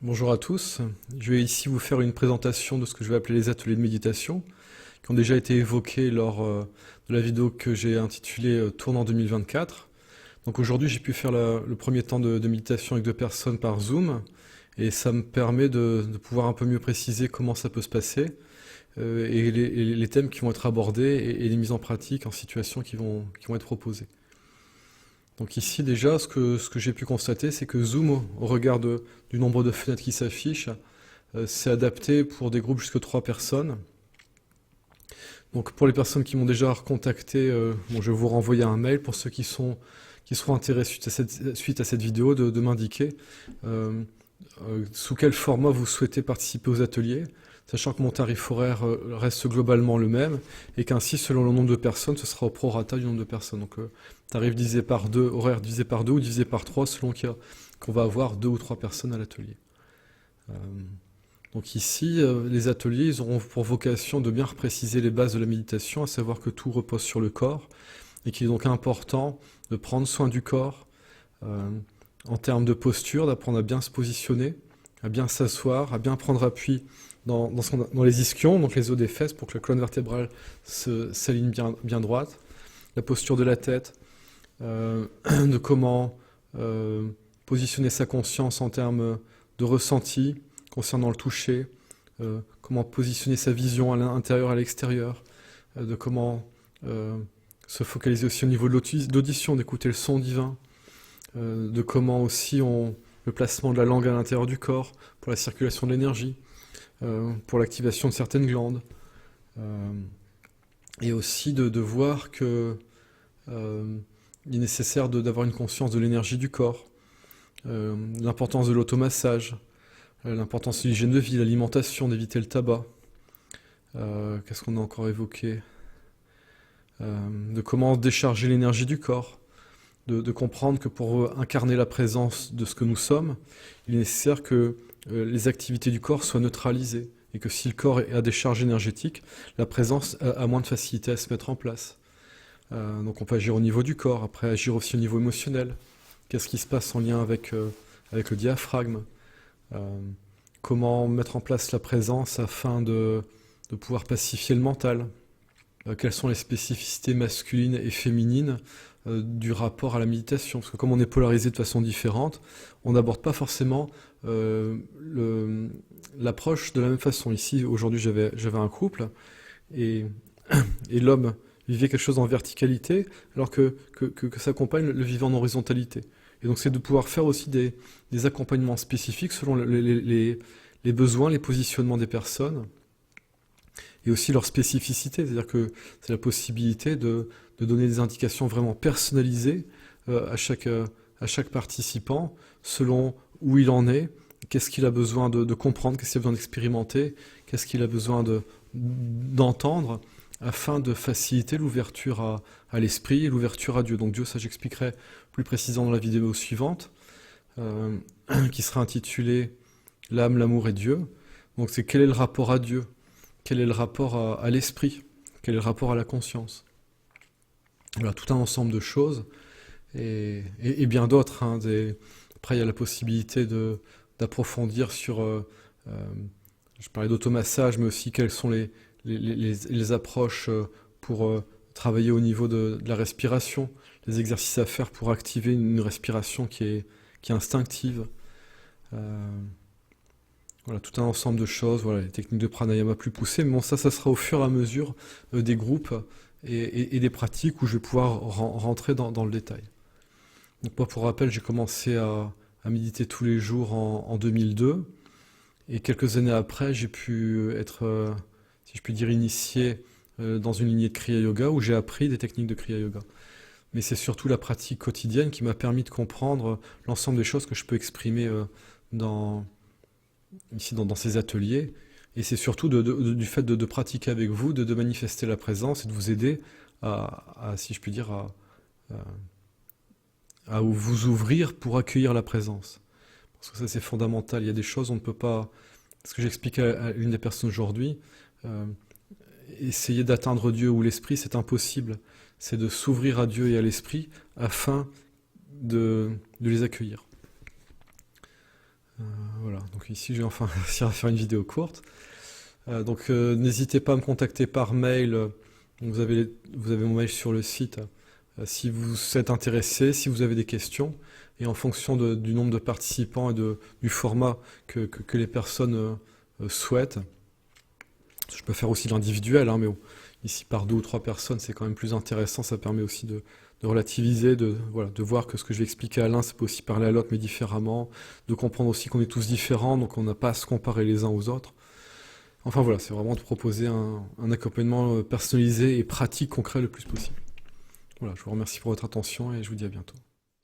Bonjour à tous, je vais ici vous faire une présentation de ce que je vais appeler les ateliers de méditation, qui ont déjà été évoqués lors de la vidéo que j'ai intitulée Tournant 2024. Donc aujourd'hui j'ai pu faire le premier temps de méditation avec deux personnes par Zoom, et ça me permet de pouvoir un peu mieux préciser comment ça peut se passer, et les thèmes qui vont être abordés, et les mises en pratique en situation qui vont être proposées. Donc ici déjà, ce que j'ai pu constater, c'est que Zoom, au regard du nombre de fenêtres qui s'affichent, c'est adapté pour des groupes jusqu'à 3 personnes. Donc pour les personnes qui m'ont déjà recontacté, bon, je vais vous renvoyer un mail pour ceux qui seront intéressés suite à cette vidéo de m'indiquer euh, sous quel format vous souhaitez participer aux ateliers, sachant que mon tarif horaire reste globalement le même, et qu'ainsi, selon le nombre de personnes, ce sera au prorata du nombre de personnes. Donc, tarif divisé par 2, horaire divisé par 2 ou divisé par 3, selon qu'on va avoir 2 ou 3 personnes à l'atelier. Euh, donc ici, les ateliers, ils auront pour vocation de bien préciser les bases de la méditation, à savoir que tout repose sur le corps, et qu'il est donc important de prendre soin du corps, euh, en termes de posture, d'apprendre à bien se positionner, à bien s'asseoir, à bien prendre appui dans les ischions, donc les os des fesses, pour que la colonne vertébrale s'aligne bien droite, la posture de la tête, de comment positionner sa conscience en termes de ressenti concernant le toucher, comment positionner sa vision à l'intérieur, à l'extérieur, de comment se focaliser aussi au niveau de l'audition, d'écouter le son divin, de comment aussi le placement de la langue à l'intérieur du corps pour la circulation de l'énergie, pour l'activation de certaines glandes, et aussi de voir que il est nécessaire d'avoir une conscience de l'énergie du corps, l'importance de l'automassage, l'importance de l'hygiène de vie, l'alimentation, d'éviter le tabac. Qu'est-ce qu'on a encore évoqué, de comment décharger l'énergie du corps, de comprendre que pour incarner la présence de ce que nous sommes, il est nécessaire que les activités du corps soient neutralisées, et que si le corps a des charges énergétiques, la présence a moins de facilité à se mettre en place. Donc on peut agir au niveau du corps, après agir aussi au niveau émotionnel. Qu'est-ce qui se passe en lien avec le diaphragme, comment mettre en place la présence afin de pouvoir pacifier le mental, quelles sont les spécificités masculines et féminines du rapport à la méditation. Parce que comme on est polarisé de façon différente, on n'aborde pas forcément l'approche de la même façon. Ici, aujourd'hui, j'avais un couple, et, et l'homme vivait quelque chose en verticalité, alors que sa compagne le vivait en horizontalité. Et donc c'est de pouvoir faire aussi des accompagnements spécifiques selon les besoins, les positionnements des personnes, et aussi leur spécificité, c'est-à-dire que c'est la possibilité de donner des indications vraiment personnalisées à chaque participant, selon où il en est, qu'est-ce qu'il a besoin de comprendre, qu'est-ce qu'il a besoin d'expérimenter, qu'est-ce qu'il a besoin d'entendre, afin de faciliter l'ouverture à l'esprit et l'ouverture à Dieu. Donc Dieu, ça j'expliquerai plus précisément dans la vidéo suivante, qui sera intitulée L'âme, l'amour et Dieu. Donc c'est quel est le rapport à Dieu, quel est le rapport à l'esprit, quel est le rapport à la conscience. Voilà, tout un ensemble de choses, et bien d'autres. Après, il y a la possibilité d'approfondir sur... je parlais d'automassage, mais aussi quelles sont les approches pour travailler au niveau de la respiration, les exercices à faire pour activer une respiration qui est instinctive. Voilà, tout un ensemble de choses, voilà, les techniques de pranayama plus poussées, mais bon, ça sera au fur et à mesure des groupes et des pratiques où je vais pouvoir rentrer dans le détail. Donc moi, pour rappel, j'ai commencé à méditer tous les jours en 2002, et quelques années après, j'ai pu être, si je puis dire, initié dans une lignée de Kriya Yoga, où j'ai appris des techniques de Kriya Yoga. Mais c'est surtout la pratique quotidienne qui m'a permis de comprendre l'ensemble des choses que je peux exprimer ici dans ces ateliers. Et c'est surtout du fait de pratiquer avec vous, de manifester la présence et de vous aider si je puis dire, à vous ouvrir pour accueillir la présence. Parce que ça, c'est fondamental. Il y a des choses, on ne peut pas... Ce que j'explique à l'une des personnes aujourd'hui, essayer d'atteindre Dieu ou l'esprit, c'est impossible. C'est de s'ouvrir à Dieu et à l'esprit afin de les accueillir. Voilà. Donc Donc ici, je vais enfin réussir à faire une vidéo courte. N'hésitez pas à me contacter par mail. Vous avez mon mail sur le site. Si vous êtes intéressé, si vous avez des questions, et en fonction du nombre de participants et du format que les personnes souhaitent. Je peux faire aussi l'individuel, hein, mais bon, ici par 2 ou 3 personnes, c'est quand même plus intéressant. Ça permet aussi de relativiser, voilà, de voir que ce que je vais expliquer à l'un, ça peut aussi parler à l'autre, mais différemment, de comprendre aussi qu'on est tous différents, donc on n'a pas à se comparer les uns aux autres. Enfin voilà, c'est vraiment de proposer un accompagnement personnalisé et pratique, concret le plus possible. Voilà, je vous remercie pour votre attention et je vous dis à bientôt.